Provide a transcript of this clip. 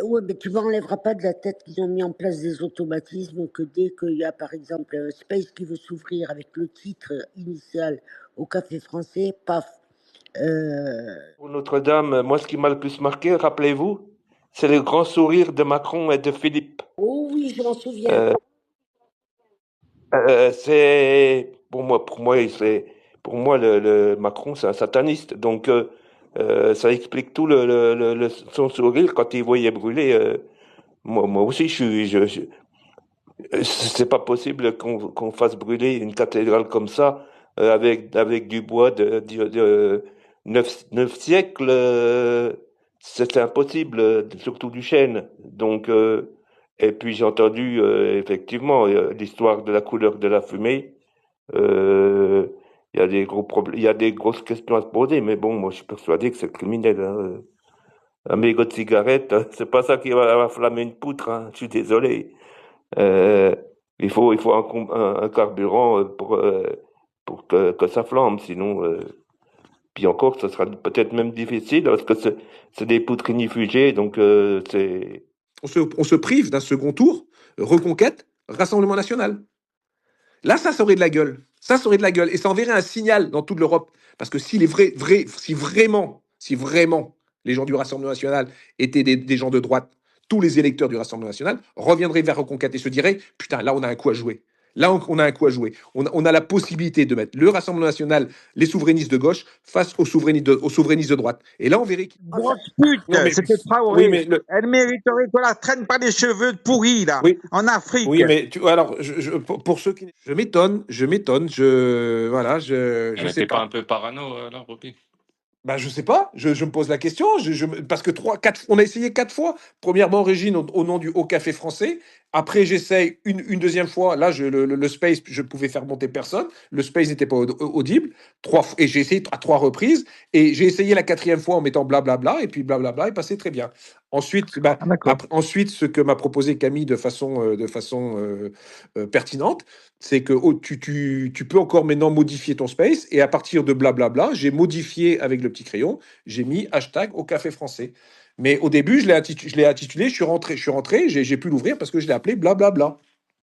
Ouais, mais tu m'enlèveras pas de la tête qu'ils ont mis en place des automatismes que dès qu'il y a, par exemple, un space qui veut s'ouvrir avec le titre initial au Café Français, paf. Pour Notre-Dame, moi, ce qui m'a le plus marqué, rappelez-vous, c'est le grand sourire de Macron et de Philippe. Oh oui, je m'en souviens. Euh, c'est pour moi le Macron, c'est un sataniste. Donc, ça explique tout son sourire quand il voyait brûler. Moi aussi, c'est pas possible qu'on fasse brûler une cathédrale comme ça avec du bois de 9 siècles. C'est impossible, surtout du chêne. Donc, et puis j'ai entendu effectivement l'histoire de la couleur de la fumée. Euh, Il y a des gros problèmes, il y a des grosses questions à se poser, mais bon, moi je suis persuadé que c'est criminel, hein. Un mégot de cigarette, c'est pas ça qui va enflammer une poutre, hein. Je suis désolé. Euh, il faut un carburant pour que ça flambe, sinon, puis encore, ça sera peut-être même difficile parce que c'est des poutres ignifugées, donc c'est. On se prive d'un second tour, reconquête, Rassemblement national. Là, ça aurait de la gueule. Ça aurait de la gueule. Et ça enverrait un signal dans toute l'Europe. Parce que si vraiment les gens du Rassemblement national étaient des gens de droite, tous les électeurs du Rassemblement national reviendraient vers Reconquête et se diraient: putain, là, on a un coup à jouer. Là, on a un coup à jouer. On a la possibilité de mettre le Rassemblement national, les souverainistes de gauche, face aux souverainistes de droite. Et là, on verrait. Grosse pute, Non, mais. c'était Oui, Traoré. mais. Elle mériterait qu'on la traîne par les cheveux pourris, là, Oui, en Afrique. oui, mais alors, pour ceux qui. Je m'étonne, voilà, je Mais sais t'es pas pas. un peu parano, là, Roby? Bah, je sais pas, je me pose la question, parce que on a essayé 4 fois. Premièrement, Régine, au nom du Haut Café Français. Après, j'essaye une deuxième fois. Là, le Space, je pouvais faire monter personne. Le Space n'était pas audible. Et j'ai essayé à 3 reprises. Et j'ai essayé la quatrième fois en mettant blablabla. Et puis blablabla est passé très bien. Ensuite, Ah, d'accord. ensuite, ce que m'a proposé Camille de façon pertinente, c'est que tu peux encore maintenant modifier ton space. Et à partir de blablabla, j'ai modifié avec le petit crayon, j'ai mis hashtag au café français. Mais au début, je l'ai intitulé, je suis rentré, j'ai pu l'ouvrir parce que je l'ai appelé blablabla.